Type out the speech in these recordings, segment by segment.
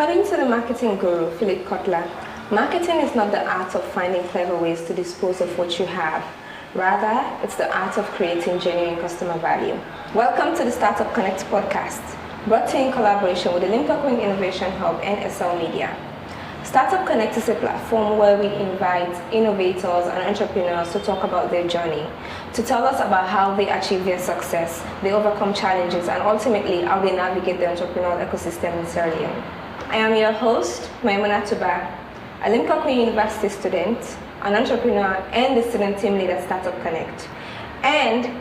According to the marketing guru, Philip Kotler, marketing is not the art of finding clever ways to dispose of what you have. Rather, it's the art of creating genuine customer value. Welcome to the Startup Connect podcast, brought to you in collaboration with the Limpopo Innovation Hub and SL Media. Startup Connect is a platform where we invite innovators and entrepreneurs to talk about their journey, to tell us about how they achieve their success, they overcome challenges, and ultimately how they navigate the entrepreneurial ecosystem in Sierra Leone. I am your host, Menunatu Bah, a Limpopo University student, an entrepreneur, and the student team leader at Startup Connect. And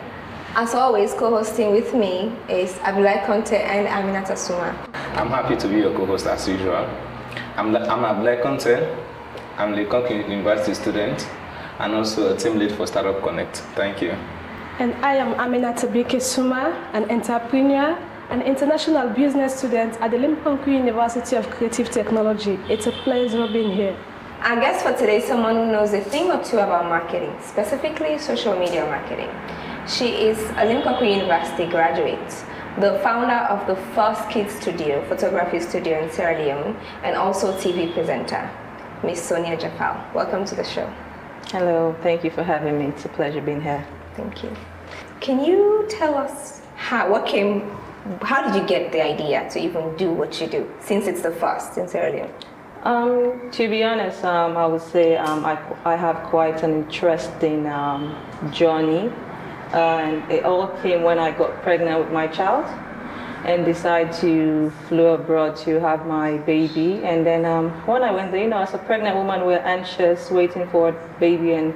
as always, co-hosting with me is Abdulai, Conteh, and Aminata Suma. I'm happy to be your co-host as usual. I'm Abdulai Conteh. I'm a Limpopo University student and also a team lead for Startup Connect. Thank you. And I am Aminata Suma, an entrepreneur, an international business student at the Limpopo University of Creative Technology. It's a pleasure being here. Our guest for today is someone who knows a thing or two about marketing, specifically social media marketing. She is a Limpopo University graduate, the founder of the first kids studio, photography studio in Sierra Leone, and also TV presenter, Miss Sonia Jaffal. Welcome to the show. Hello, thank you for having me. It's a pleasure being here. Thank you. Can you tell us how did you get the idea to even do what you do, since it's the first in Sierra Leone? To be honest, I would say I have quite an interesting journey. And it all came when I got pregnant with my child and decided to fly abroad to have my baby. And then when I went there, as a pregnant woman, we're anxious, waiting for a baby and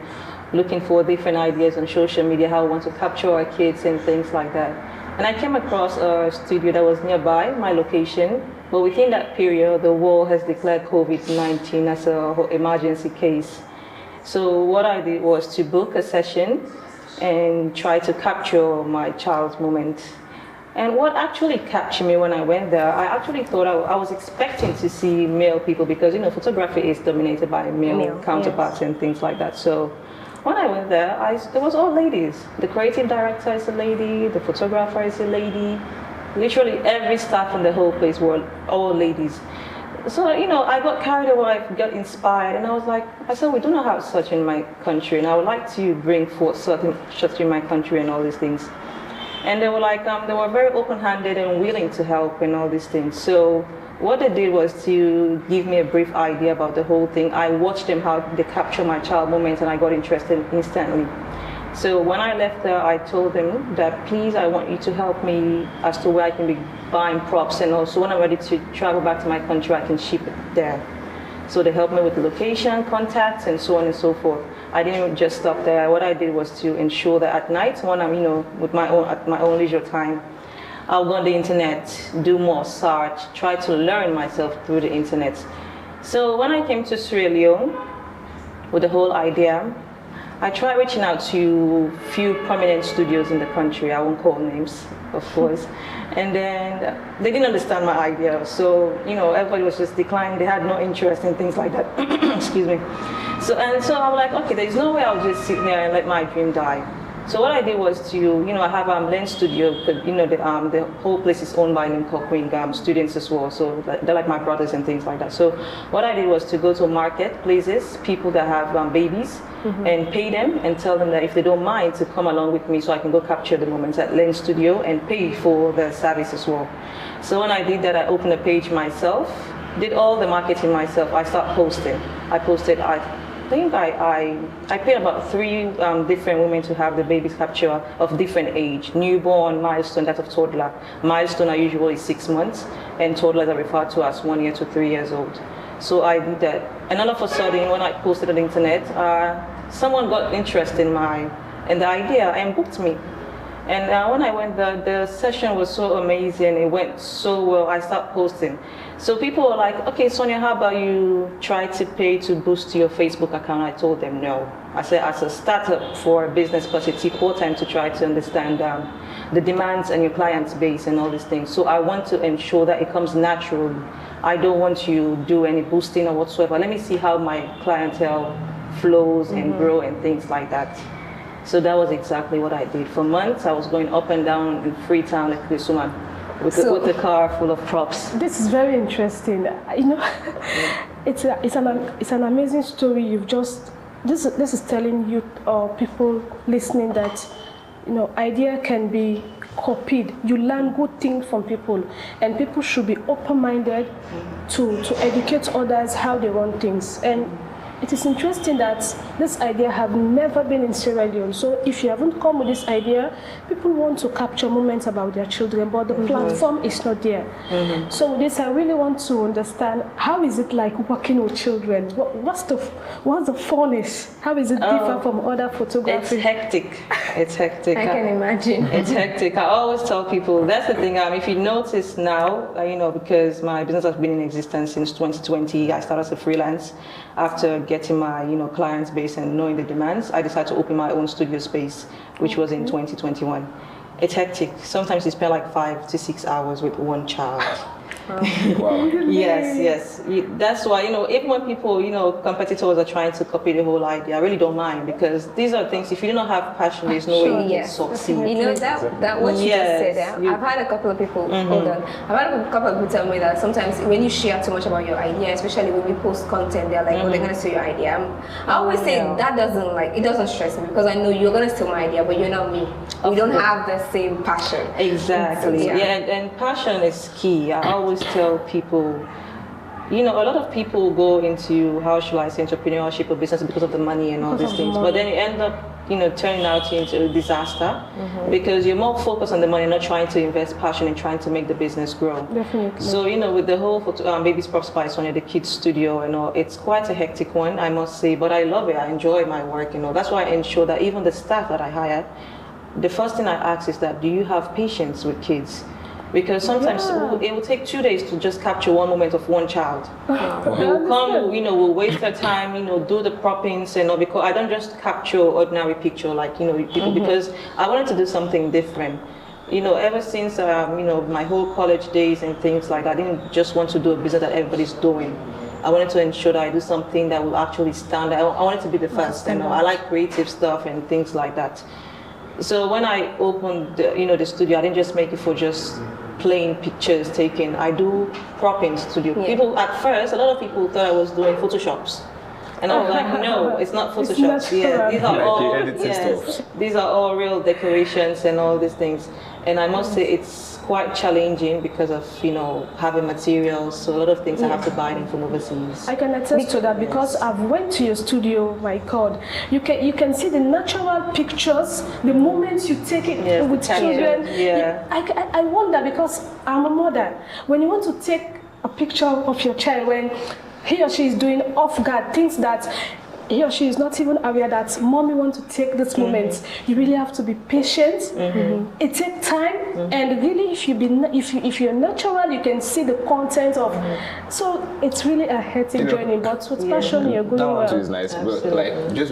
looking for different ideas on social media, how we want to capture our kids and things like that. And I came across a studio that was nearby my location, but within that period, the world has declared COVID-19 as an emergency case. So what I did was to book a session and try to capture my child's moment. And what actually captured me when I went there, I actually thought I was expecting to see male people because, photography is dominated by male counterparts, yes, and things like that. So when I went there, it was all ladies. The creative director is a lady, the photographer is a lady. Literally every staff in the whole place were all ladies. So, I got carried away, I got inspired, and I said, we do not have such in my country, and I would like to bring forth such in my country and all these things. And they were they were very open-handed and willing to help and all these things. So what they did was to give me a brief idea about the whole thing. I watched them how they capture my child moments, and I got interested instantly. So when I left there, I told them that please, I want you to help me as to where I can be buying props, and also when I'm ready to travel back to my country, I can ship it there. So they helped me with the location, contacts, and so on and so forth. I didn't just stop there. What I did was to ensure that at night, when I'm with at my own leisure time, I'll go on the internet, do more search, try to learn myself through the internet. So when I came to Sierra Leone with the whole idea, I tried reaching out to few prominent studios in the country. I won't call names, of course. And then they didn't understand my idea. So, everybody was just declining. They had no interest in things like that. Excuse me. So I was like, okay, there's no way I'll just sit there and let my dream die. So what I did was to, I have a lens studio, but the whole place is owned by Limpopo students as well. So they're like my brothers and things like that. So what I did was to go to marketplaces, people that have babies, and pay them and tell them that if they don't mind to come along with me so I can go capture the moments at Lens Studio and pay for the service as well. So when I did that, I opened a page myself, did all the marketing myself. I started posting. I think I paid about 3 different women to have the babies capture of different age. Newborn, milestone, that of toddler. Milestone are usually 6 months, and toddlers are referred to as 1 year to 3 years old. So I did that. And all of a sudden, when I posted on the internet, someone got interested in the idea and booked me. And when I went there, the session was so amazing. It went so well. I started posting. So people were like, okay, Sonia, how about you try to pay to boost your Facebook account? I told them no. I said, as a startup for a business, plus it takes more time to try to understand the demands and your client's base and all these things. So I want to ensure that it comes naturally. I don't want to do any boosting or whatsoever. Let me see how my clientele flows and grow and things like that. So that was exactly what I did. For months, I was going up and down in Freetown, like Suma, with the car full of props. This is very interesting. You know, it's an amazing story. You've just this is telling you people listening that, you know, idea can be copied. You learn good things from people, and people should be open-minded to educate others how they run things. And it is interesting that this idea have never been in Sierra Leone. So if you haven't come with this idea, people want to capture moments about their children, but the platform is not there. So with this, I really want to understand, how is it like working with children? What's the funness? How is it different from other photography? It's hectic. It's hectic. I can imagine. It's hectic. I always tell people, that's the thing. If you notice now, you know, because my business has been in existence since 2020, I started as a freelance. After getting my, you know, clients base and knowing the demands, I decided to open my own studio space, which was in 2021. It's hectic. Sometimes you spend like 5 to 6 hours with one child. Wow. Yes. That's why, you know, even when people, you know, competitors are trying to copy the whole idea, I really don't mind, because these are things, if you do not have passion, there's no way you can succeed. You know, that what you just said, I've had a couple of people, hold on, I've had a couple of people tell me that sometimes when you share too much about your idea, especially when we post content, they're like, oh, they're going to steal your idea. I always say that it doesn't stress me, because I know you're going to steal my idea, but you're not me. We don't have the same passion. Exactly. And passion is key. I always tell people, you know, a lot of people go into, how shall I say, entrepreneurship or business because of the money and all these things, but then you end up, you know, turning out into a disaster because you're more focused on the money, not trying to invest passion and trying to make the business grow. Definitely. So, you know, with the whole Baby's Props by Sonia, the kids studio and all, it's quite a hectic one, I must say, but I love it. I enjoy my work, you know. That's why I ensure that even the staff that I hire, the first thing I ask is that, do you have patience with kids? Because sometimes it will take 2 days to just capture one moment of one child. They will come, you know, we'll waste their time, you know, do the proppings and all, because I don't just capture ordinary picture like, you know, people, because I wanted to do something different. You know, ever since, you know, my whole college days and things like that, I didn't just want to do a business that everybody's doing. I wanted to ensure that I do something that will actually stand out. I wanted to be the first, you know, I like creative stuff and things like that. So when I opened, the studio, I didn't just make it for just plain pictures taken. I do propping studio. People at first, a lot of people thought I was doing Photoshops, and I was like, no, it's not Photoshop. These are all real decorations and all these things. And I must say, it's quite challenging because of, you know, having materials. So a lot of things I have to buy them from overseas. I can attest to that, because I've went to your studio. My God, you can see the natural pictures, the moments you take it with children. I wonder, because I'm a mother. When you want to take a picture of your child when he or she is doing off guard, things that he or she is not even aware that mommy wants to take this moment. You really have to be patient. It takes time, and really, if you're natural, you can see the content of. So it's really a hectic journey, but with passion, you're going well. That one too is nice, but like just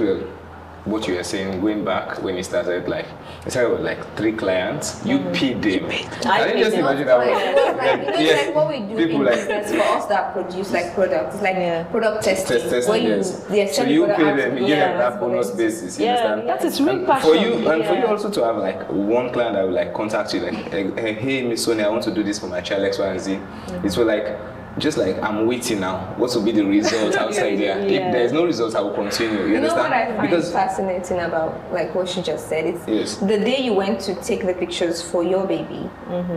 what you were saying, going back when you started, like you started with like 3 clients, you paid them. I didn't just imagine that. Like what we do in business for us that produce like products, like product testing. So you pay them, you give them that bonus basis. You understand? That is real passion. For you, and for you also to have like one client that will like contact you, like, hey Miss Sonia, I want to do this for my child X, Y, and Z. It's for like, just like, I'm waiting now. What will be the result outside there? If there's no results, I will continue. You understand? Know what I find fascinating about like what she just said? It's the day you went to take the pictures for your baby.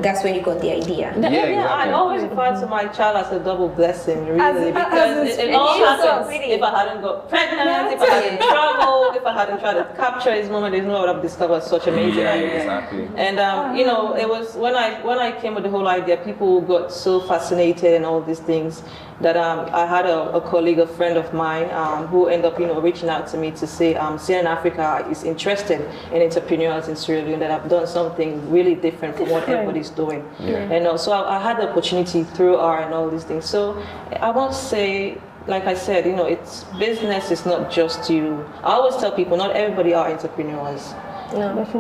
That's when you got the idea. Exactly. I always refer to my child as a double blessing, really, because it all happens. If I hadn't got pregnant, if I hadn't traveled, if I hadn't tried to capture his moment, there's no way I would have discovered such amazing idea. Exactly. And you know, it was when I came with the whole idea, people got so fascinated and all these things that I had a colleague, a friend of mine, who ended up, you know, reaching out to me to say Sierra Africa is interested in entrepreneurs in Sierra Leone, that have done something really different from what everybody's doing. And so I had the opportunity through R and all these things. So I want to say, like I said, you know, it's business is not just you. I always tell people, not everybody are entrepreneurs.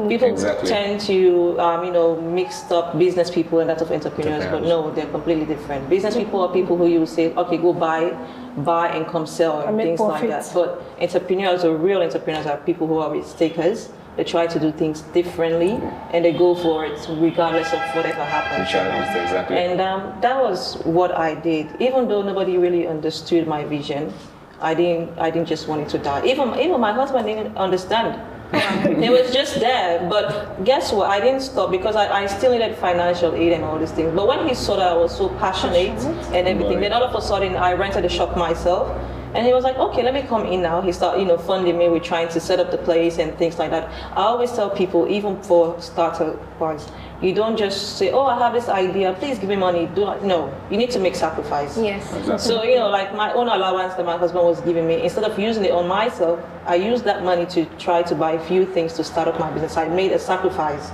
People tend to, you know, mix up business people and that of entrepreneurs, but no, they're completely different. Business people are people who you say, okay, go buy and come sell and things like that. But entrepreneurs, or real entrepreneurs, are people who are risk takers, They try to do things differently, and they go for it regardless of whatever happens. Exactly. And that was what I did. Even though nobody really understood my vision, I didn't just want it to die. Even my husband didn't understand. It was just there. But guess what? I didn't stop because I still needed financial aid and all these things. But when he saw that I was so passionate and everything, then all of a sudden I rented a shop myself. And he was like, okay, let me come in now. He started, funding me with trying to set up the place and things like that. I always tell people, even for starter wise, you don't just say, oh, I have this idea, please give me money. No, you need to make sacrifice. Yes. Exactly. So, like my own allowance that my husband was giving me, instead of using it on myself, I used that money to try to buy a few things to start up my business. I made a sacrifice.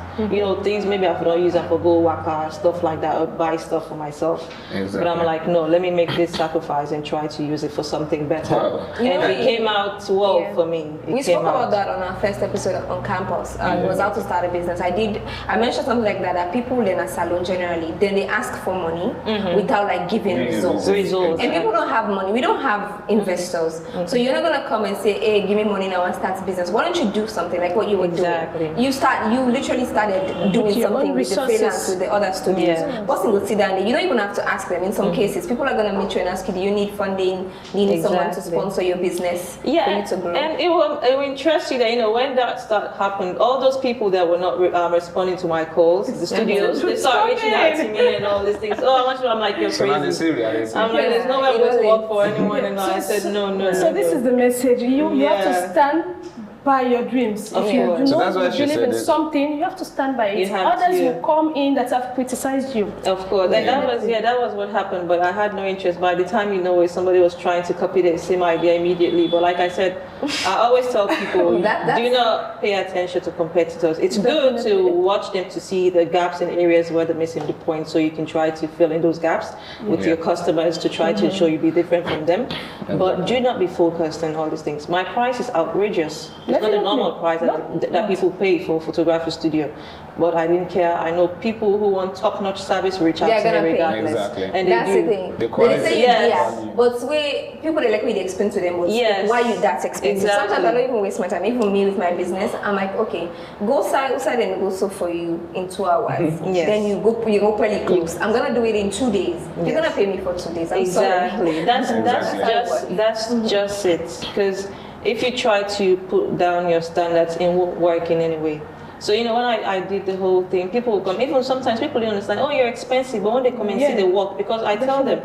Things maybe I could not use, I could go waka, stuff like that, or buy stuff for myself. Exactly. But I'm like, no, let me make this sacrifice and try to use it for something better. Wow. And it came out well for me. We spoke about that on our first episode on campus. It was how to start a business. I mentioned something like that people in a salon generally, then they ask for money without like giving results. Results. And people don't have money. We don't have investors. So you're not gonna come and say, hey, give me money now and start a business. Why don't you do something like what you were doing? You literally started doing something with the freelance, with the other students. Person will sit down there. You don't even have to ask them. In some cases, people are gonna meet you and ask you, do you need funding? Do you need someone to sponsor your business for you to grow? And it will interest you that, when that happened, all those people that were not responding to my calls, the studios, they start reaching out to me and all these things. Oh, I'm like, you're crazy. I'm like, there's nowhere I'm going to work for anyone. And I said, no. So this is the message. You have to stand by your dreams. If you believe in something, you have to stand by it. Others will come in that have criticized you. Of course, and that was what happened. But I had no interest. By the time somebody was trying to copy the same idea immediately. But like I said, I always tell people, do not pay attention to competitors. It's good to watch them to see the gaps in areas where they're missing the point, so you can try to fill in those gaps with your customers to try to show you be different from them. But do not be focused on all these things. My price is outrageous. It's not the normal price that people pay for photography studio. But I didn't care. I know people who want top-notch service reach out to me regardless. Exactly. And that's they do. The thing. The quality. They say but people they like me to explain to them why you that's expensive. Exactly. Sometimes I don't even waste my time. Even me with my business, I'm like, okay, go outside and go so for you in 2 hours. Then you go pretty close. I'm gonna do it in 2 days. You're gonna pay me for 2 days. I'm sorry. That's just it. Because if you try to put down your standards, it won't work in any way. So when I did the whole thing, people will come. Even sometimes people don't understand. Oh, you're expensive, but when they come and see the work, because I tell them,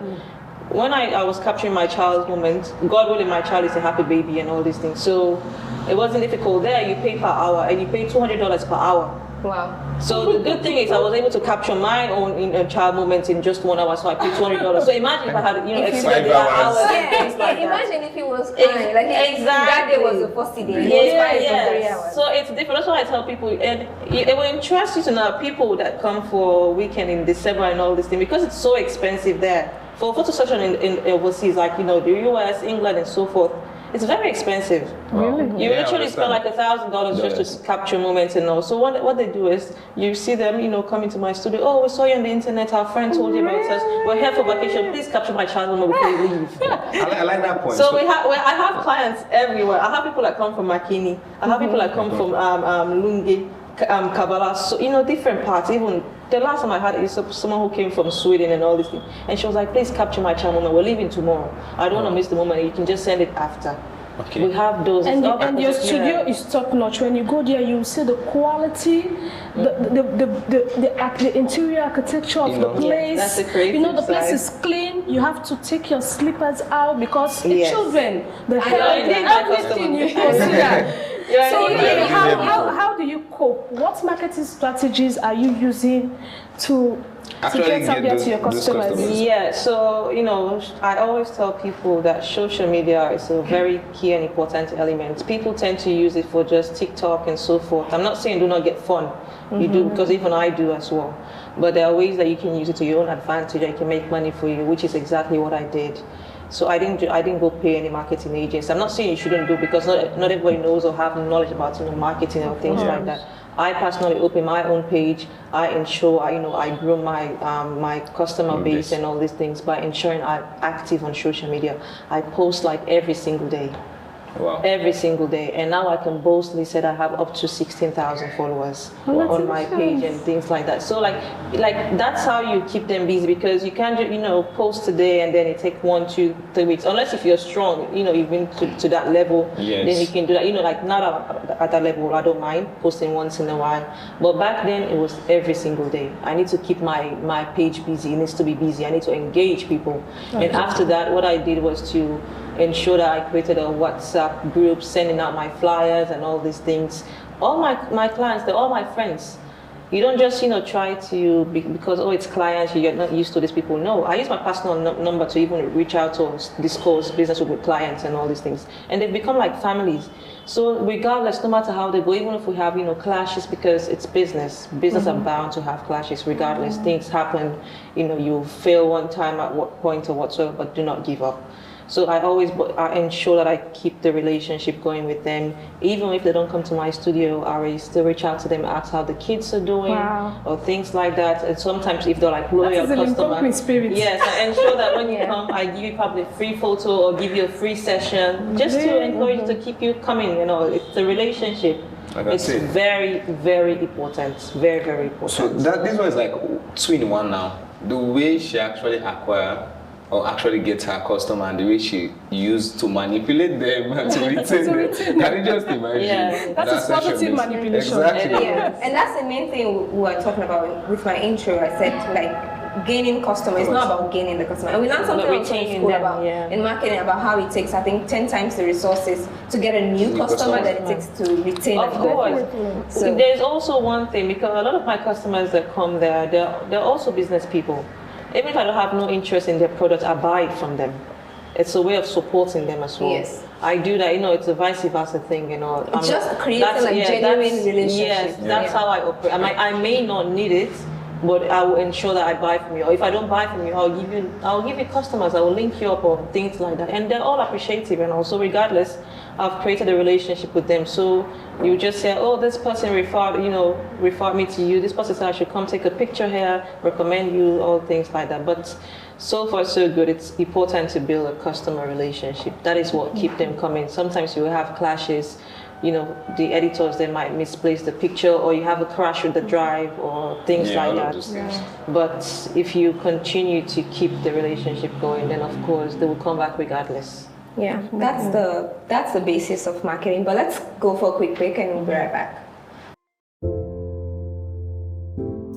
when I was capturing my child's moment, God willing, my child is a happy baby and all these things. So it wasn't difficult. There, you pay per hour, and you pay $200 per hour. Wow. So the good thing is I was able to capture my own child moment in just 1 hour, so I paid $200. So imagine if I had, extended hours and things like that. Imagine if it was fine. Like that day was the first day. It was 3 hours. So it's different. That's why I tell people, and it will interest you to know people that come for weekend in December and all this thing, because it's so expensive there. For photo session in overseas, like the US, England, and so forth, it's very expensive. Really? You literally spend like $1,000 just to capture moments and all. So what they do is, you see them, coming to my studio. Oh, we saw you on the internet. Our friend told you about us. We're here for vacation. Please capture my child moment before you leave. I like that point. So I have clients everywhere. I have people that come from Makini. I have people that come from Lungi, Kabbalah. So different parts. Even the last time I had is someone who came from Sweden and all these things, and she was like, please capture my child moment. We're leaving tomorrow. I don't want to miss the moment. You can just send it after. Okay. We have those. And your studio is top notch. When you go there, you see the quality, the interior architecture of the place. That's the creative the place side. is clean. You have to take your slippers out because the children, the everything you consider. So how do you cope? What marketing strategies are you using to get out there to your customers? Yeah, so I always tell people that social media is a very key and important element. People tend to use it for just TikTok and so forth. I'm not saying do not get fun. You do, because even I do as well. But there are ways that you can use it to your own advantage and it can make money for you, which is exactly what I did. So I didn't go pay any marketing agents. I'm not saying you shouldn't do, because not everybody knows or have knowledge about marketing or things like that. I personally open my own page. I ensure I grow my customer base and all these things by ensuring I'm active on social media. I post like every single day. Wow. Every single day, and now I can boastfully say that I have up to 16,000 followers on my page and things like that. So like that's how you keep them busy, because you can't post today and then it take 1, 2, 3 weeks, unless if you're strong, you've been to that level. Yes. Then you can do that. Like not at that level, I don't mind posting once in a while, but back then it was every single day. I need to keep my page busy. It needs to be busy. I need to engage people. Okay. And after that, what I did was to ensure that I created a WhatsApp group, sending out my flyers and all these things. All my clients, they're all my friends. You don't just try to because it's clients, you're not used to these people. No, I use my personal number to even reach out or discuss business with clients and all these things, and they've become like families. So regardless, no matter how they go, even if we have clashes, because it's business are bound to have clashes regardless. Things happen, you fail one time at what point or whatsoever, but do not give up. So I ensure that I keep the relationship going with them. Even if they don't come to my studio, I still reach out to them, ask how the kids are doing, or things like that. And sometimes if they're like loyal customers, yes, I ensure that when you come, I give you probably a free photo or give you a free session, just to encourage you to keep you coming. It's a relationship. It's very, very important. Very, very important. So this one is like 2-in-1 now. The way she actually acquire or actually get her customer and the way she used to manipulate them and to retain them. Can you just imagine? Yeah, that's positive manipulation. Exactly. Yeah. And that's the main thing we were talking about with my intro. I said gaining customers. It's not about gaining the customer. And we learned something in school about in marketing about how it takes, I think, 10 times the resources to get a new customer than it takes to retain. Of course. So there's also one thing, because a lot of my customers that come there, they're also business people. Even if I don't have no interest in their product, I buy it from them. It's a way of supporting them as well. Yes. I do that, it's a vice versa thing, It's just creating genuine relationship. Yes, that's how I operate. I may not need it, but I will ensure that I buy from you. Or if I don't buy from you, I'll give you customers. I will link you up or things like that, and they're all appreciative. And also, regardless, I've created a relationship with them. So you just say, oh, this person referred me to you. This person said I should come take a picture here, recommend you, all things like that. But so far so good. It's important to build a customer relationship. That is what keeps them coming. Sometimes you will have clashes. The editors, they might misplace the picture, or you have a crash with the drive or things like that. But if you continue to keep the relationship going, then of course they will come back regardless. Yeah, that's the basis of marketing. But let's go for a quick break and we'll be right back.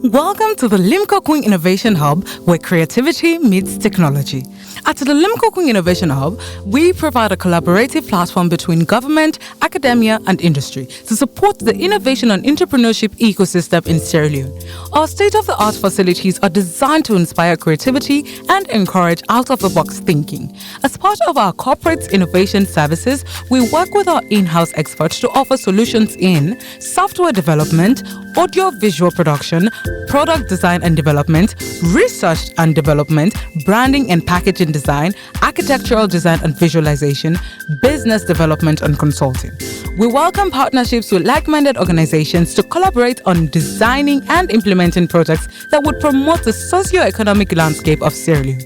Welcome to the Limco Queen Innovation Hub, where creativity meets technology. At the Limco Queen Innovation Hub, we provide a collaborative platform between government, academia, and industry to support the innovation and entrepreneurship ecosystem in Sierra Leone. Our state-of-the-art facilities are designed to inspire creativity and encourage out-of-the-box thinking. As part of our corporate innovation services, we work with our in-house experts to offer solutions in software development, audio-visual production, product design and development, research and development, branding and packaging design, architectural design and visualization, business development and consulting. We welcome partnerships with like-minded organizations to collaborate on designing and implementing projects that would promote the socio-economic landscape of Sierra Leone.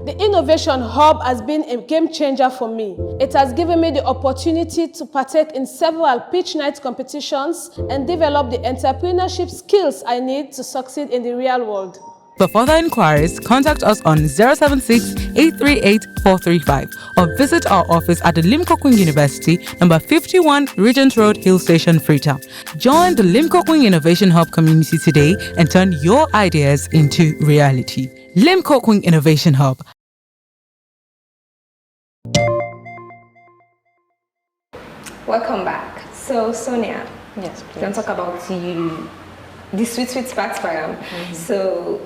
The Innovation Hub has been a game changer for me. It has given me the opportunity to partake in several pitch night competitions and develop the entrepreneurship skills I need to succeed in the real world. For further inquiries, contact us on 076-838-435 or visit our office at the Limco Queen University, number 51 Regent Road, Hill Station, Freetown. Join the Limco Queen Innovation Hub community today and turn your ideas into reality. Limco Queen Innovation Hub. Welcome back. So Sonia, Yes, please. let's talk about the sweet parts for them. So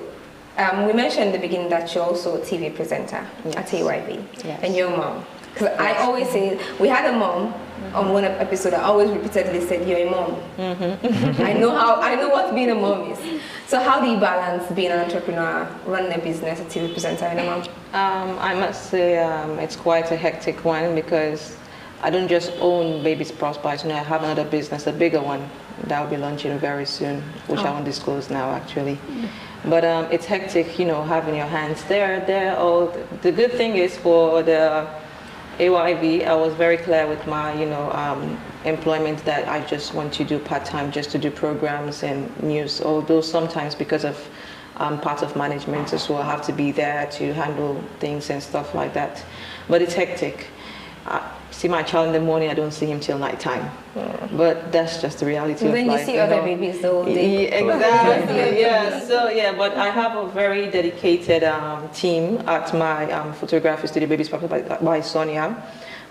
we mentioned in the beginning that you're also a TV presenter at AYV, and your mom. Because I always say, we had a mom on one episode. I always repeatedly said, "You're a mom." I know what being a mom is. So how do you balance being an entrepreneur, running a business, a TV presenter, and a mom? I must say it's quite a hectic one, because I don't just own Babies Prosper. I have another business, a bigger one, that will be launching very soon, which I won't disclose now, actually. But it's hectic, having your hands there. All the good thing is for the AYV, I was very clear with my, employment that I just want to do part-time, just to do programs and news, although sometimes because of part of management as well, I have to be there to handle things and stuff like that. But it's hectic. I see my child in the morning, I don't see him till nighttime. But that's just the reality of life. Then you see other babies the whole day. Exactly, yeah. But I have a very dedicated team at my photography studio, Babies Practice by Sonia.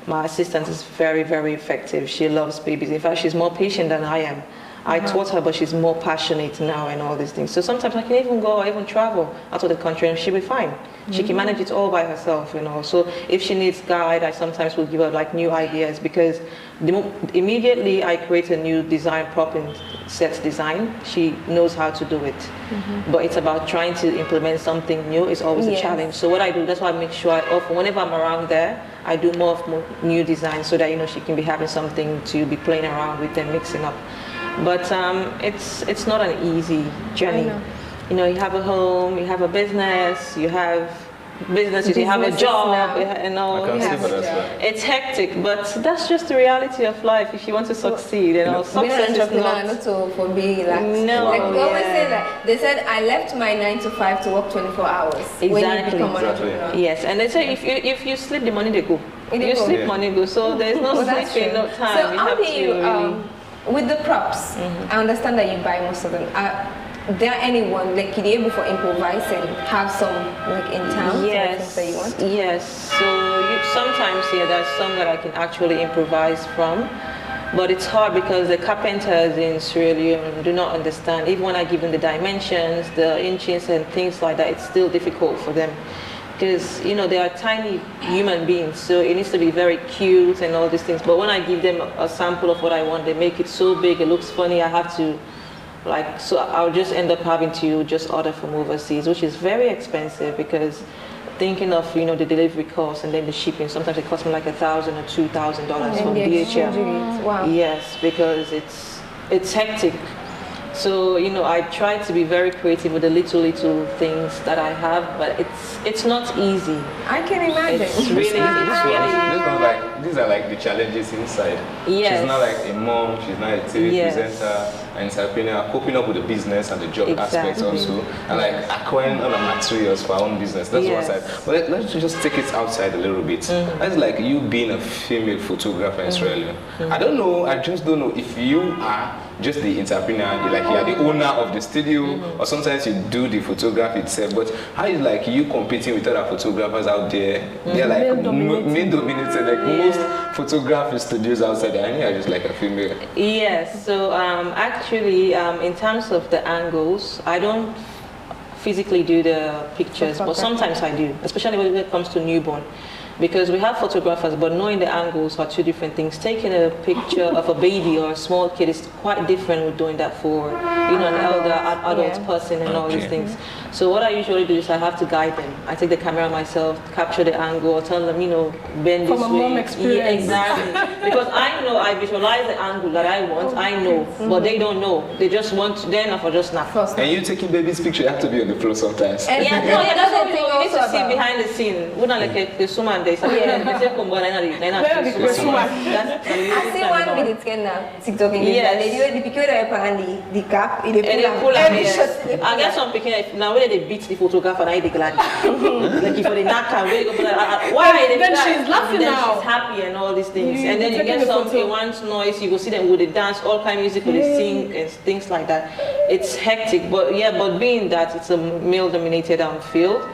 My assistant is very, very effective. She loves babies. In fact, she's more patient than I am. I taught her, but she's more passionate now and all these things. So sometimes I can even go or even travel out of the country and she'll be fine. She can manage it all by herself, So if she needs guide, I sometimes will give her like new ideas because immediately I create a new design, prop and set design, she knows how to do it. But it's about trying to implement something new is always a challenge. So what I do, that's why I make sure I offer, whenever I'm around there, I do more new designs so that, she can be having something to be playing around with and mixing up. But it's not an easy journey. You have a home, you have a business, you have a job, and all. It's hectic, but that's just the reality of life. If you want to succeed, success is not for being relaxed. No, like we always say that. They said I left my 9 to 5 to work 24 hours. Exactly. When you become an entrepreneur. Yes, and they say if you sleep, the money they go. You sleep, money go. So there's no sleeping, no time. So how do you with the props? I understand that you buy most of them. There anyone like you're able for improvising? Have some like in town? Yes, that you want? yes. So sometimes there's some that I can actually improvise from, but it's hard because the carpenters in Sierra Leone do not understand. Even when I give them the dimensions, the inches and things like that, it's still difficult for them. Because they are tiny human beings, so it needs to be very cute and all these things. But when I give them a sample of what I want, they make it so big, it looks funny. I have to, so I'll just end up having to just order from overseas, which is very expensive because thinking of the delivery costs and then the shipping, sometimes it costs me like $1,000 or $2,000 from DHL. Wow. Yes, because it's hectic. So I try to be very creative with the little things that I have, but it's not easy. I can imagine. It's really these are like the challenges inside. Yes. She's not like a mom, she's not a TV presenter, an entrepreneur, coping up with the business and the job aspects also, and like acquiring other materials for our own business. That's one side. But let's just take it outside a little bit. That's like you being a female photographer in Australia. I just don't know if you are just the entrepreneur, like you are the owner of the studio, or sometimes you do the photography itself. But how is like you competing with other photographers out there? They're like male dominated, like most photography studios outside there. I are just like a female. Yes. So actually, in terms of the angles, I don't physically do the pictures, but sometimes I do, especially when it comes to newborn. Because we have photographers, but knowing the angles are two different things. Taking a picture of a baby or a small kid is quite different with doing that for an elder adult person and all these things. So what I usually do is I have to guide them. I take the camera myself, capture the angle, tell them, bend this way. From a mom experience. Exactly. Because I know, I visualize the angle that I want, I know, but they don't know. They just want to, then or just snap. And you taking baby's picture, you have to be on the floor sometimes. And that's what we need to see behind the scene. We're not like a Suma. I see 1 minute now TikTok in the picture the cap and they pull up. I guess some picking now where they beat the photographer and I they glad like if they knock her why then she's laughing now, she's happy and all these things, and then you get some once noise, you go see them with the dance, all kind of music with the sing and things like that. It's hectic, but being that it's a male dominated field,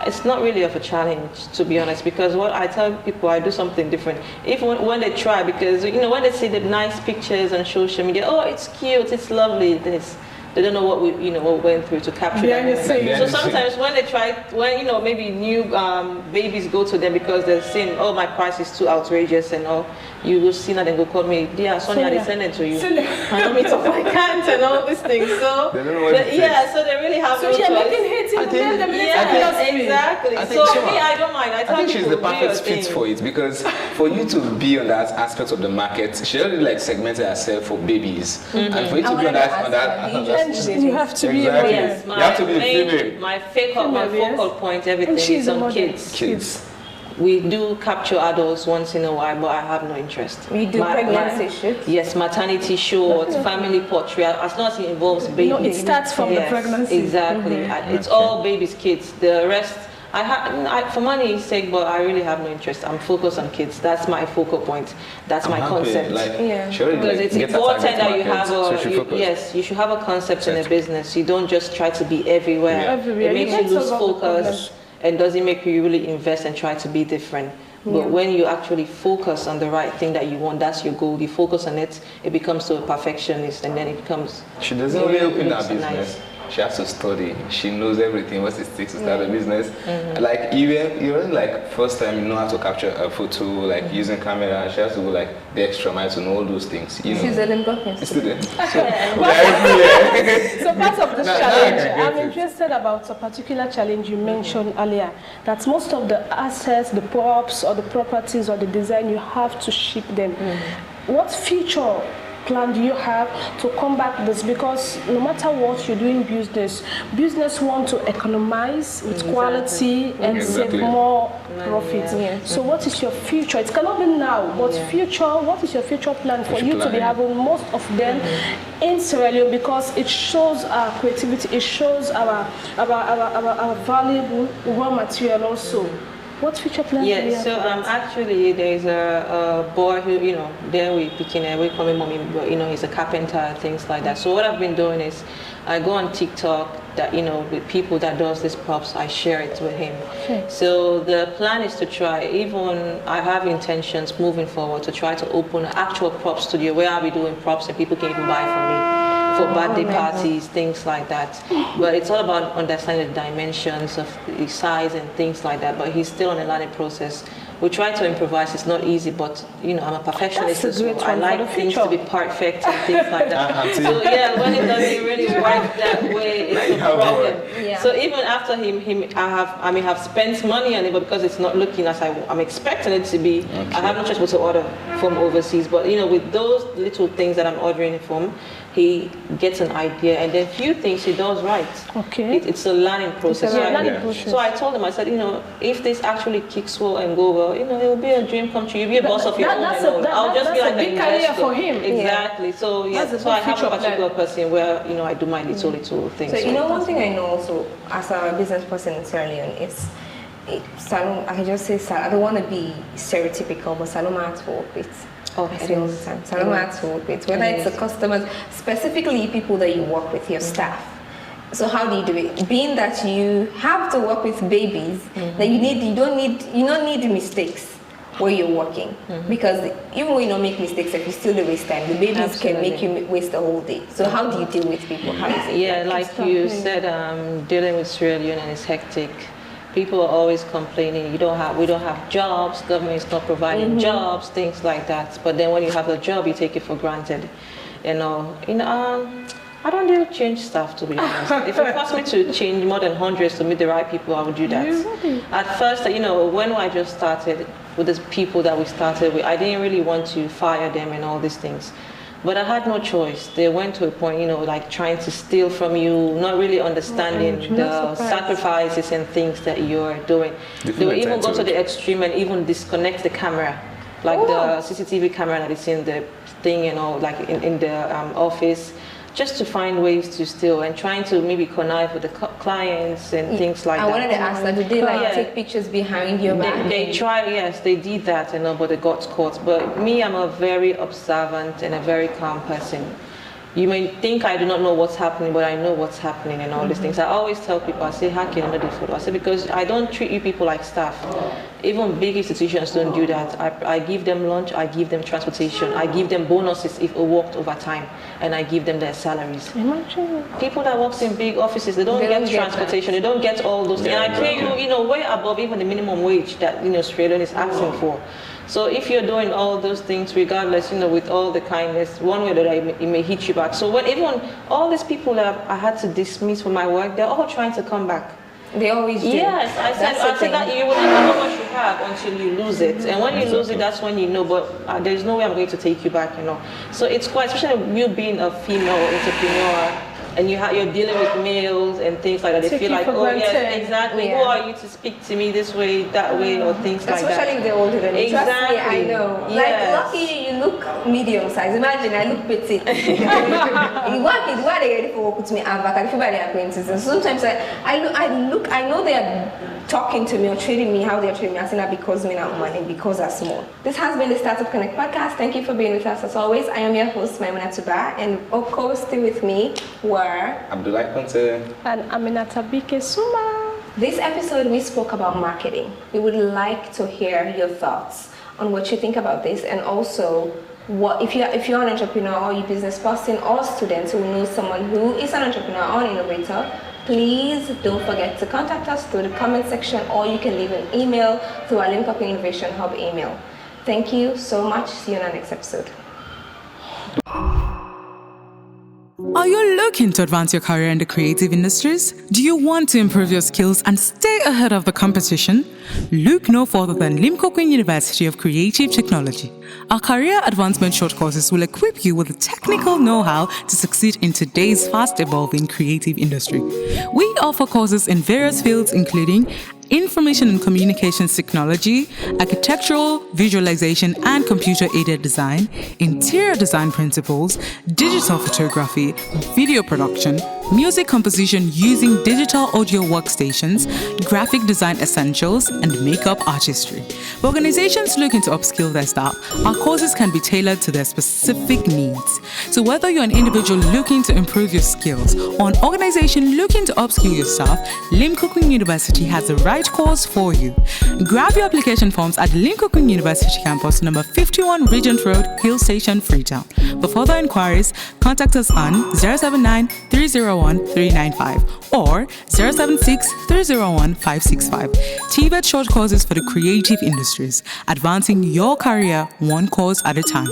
it's not really of a challenge, to be honest, because what I tell people, I do something different. Even when they try, because when they see the nice pictures on social media, oh, it's cute, it's lovely, this. They don't know what we went through to capture that. So sometimes when they try, maybe new babies go to them because they're saying, oh, my price is too outrageous and all, you will see that and go call me, dear Sonia, they send it to you. I don't mean I can't and all these things. So they don't know what so they really have no choice. Exactly. So me, I don't mind. I think she's the perfect fit for it, because for you to be on that aspect of the market, she already like segmented herself for babies, and for you to be on that. You have to be you have to be a female. My focal point, everything is on kids. We do capture adults once in a while, but I have no interest. We do pregnancy shoots? Yes, maternity shoots, family portrait, as long as it involves babies. No, it starts from the pregnancy. Exactly. It's all babies, kids. The rest, for money's sake, but I really have no interest. I'm focused on kids. That's my focal point. That's my concept. Because it's important that you have you should have a concept in a business. You don't just try to be everywhere. It makes you lose focus and doesn't make you really invest and try to be different. But when you actually focus on the right thing that you want, that's your goal. You focus on it, it becomes to a perfectionist, and then it becomes. She doesn't really open that business. She has to study. She knows everything, what it takes to start a business. Like even like first time you know how to capture a photo, like using camera. She has to go like the extra mile to know all those things. You know. She's a Limco student. So part of this challenge, I'm interested about a particular challenge you mentioned earlier. That most of the assets, the props, or the properties, or the design, you have to ship them. What future plan do you have to combat this? Because no matter what you do in business want to economize with quality and save more profit. So what is your future? It cannot be now, but future, what is your future plan for you to be having most of them in Sierra Leone? Because it shows our creativity, it shows our valuable raw material also. What future plans do you have? So actually there's a boy who, there we call him mommy, but he's a carpenter, things like that. So what I've been doing is I go on TikTok that, with people that does these props, I share it with him. So the plan is to try, I have intentions moving forward to try to open an actual prop studio where I'll be doing props and people can even buy from me for birthday parties, things like that. But it's all about understanding the dimensions of the size and things like that. But he's still on a learning process. We try to improvise. It's not easy, but I'm a perfectionist as well. I like things to be perfect and things like that. So when it doesn't really work that way, it's a problem. So even after I may have spent money on it, but because it's not looking as I'm expecting it to be, I have no choice but to order from overseas. But with those little things that I'm ordering from, he gets an idea, and then few things he does right. It's a learning process. So I told him, I said, if this actually kicks well and go well, it will be a dream come true. You'll be a boss of your own. I'll just be like an investor for him. Exactly. So so I have a particular person where I do my little things. So one thing I know also as a business person in Sierra Leone is, Salome, I can just say, I don't want to be stereotypical, but Salome has to work with. I say all the time. Salome has to work with, whether it's the customers, specifically people that you work with, your staff. So how do you do it? Being that you have to work with babies, that you don't need mistakes where you're working, because even when you don't make mistakes, if you still waste time, the babies can make you waste the whole day. So how do you deal with people? How is it? Like you said, dealing with Sierra Leone and it's hectic. People are always complaining, we don't have jobs, government is not providing jobs, things like that. But then when you have a job, you take it for granted. I don't really change stuff, to be honest. If it costs me to change more than hundreds to meet the right people, I would do that. At first, when I just started with the people that we started with, I didn't really want to fire them and all these things. But I had no choice. They went to a point, like trying to steal from you, not really understanding the sacrifices and things that you're doing. They will even go to the extreme and even disconnect the camera, like the CCTV camera that is in the thing and all, like in the office, just to find ways to steal and trying to maybe connive with the clients and things like that. I wanted to ask that, did they take pictures behind your back? They tried, yes, they did that, but they got caught. But me, I'm a very observant and a very calm person. You may think I do not know what's happening, but I know what's happening and all these things. I always tell people, I say, how can I know the photo? I say, because I don't treat you people like staff. Even big institutions don't do that. I give them lunch, I give them transportation, I give them bonuses if it worked overtime, and I give them their salaries. Imagine. People that work in big offices, they don't get transportation, they don't get all those things. And I pay you, way above even the minimum wage that Australia is asking for. So if you're doing all those things, regardless, with all the kindness, one way or the other, it may hit you back. So when even all these people that I had to dismiss from my work, they're all trying to come back. They always do. Yes, I said that you will never know what you have until you lose it. And when you lose it, that's when you know, but there's no way I'm going to take you back, So it's quite, especially you being a female entrepreneur, and you're dealing with males and things like that. They feel like, oh yes, exactly. Yeah. Who are you to speak to me this way, that way, or things like that? Especially if they're older than you. Trust me, I Exactly. know. Yes. Like, lucky you look medium size. Imagine I look petite. You work it, why they ready for work with me? I'm back. I feel by their acquaintances. And sometimes I know they are talking to me or treating me how they're treating me. I think that because me not money, because I'm small. This has been the Startup Connect podcast. Thank you for being with us as always. I am your host, Menunatu Bah, and of course, still with me were Abdulai, Conteh, And Aminata Suma. This episode we spoke about marketing. We would like to hear your thoughts on what you think about this, and also what if you're an entrepreneur or you business person or student who knows someone who is an entrepreneur or an innovator. Please don't forget to contact us through the comment section, or you can leave an email through our Limco Innovation Hub email. Thank you so much. See you in our next episode. Are you looking to advance your career in the creative industries? Do you want to improve your skills and stay ahead of the competition? Look no further than Limco University of Creative Technology. Our career advancement short courses will equip you with the technical know-how to succeed in today's fast-evolving creative industry. We offer courses in various fields including Information and Communications Technology, Architectural, Visualization and Computer-Aided Design, Interior Design Principles, Digital Photography, Video Production, Music Composition using Digital Audio Workstations, Graphic Design Essentials, and Makeup Artistry. For organizations looking to upskill their staff, our courses can be tailored to their specific needs. So whether you're an individual looking to improve your skills or an organization looking to upskill your staff, Limco University has the right course for you. Grab your application forms at Limco University Campus, number 51 Regent Road, Hill Station, Freetown. For further inquiries, contact us on 079 301 395 or 076 301 565. TVET short courses for the creative industries, advancing your career one course at a time.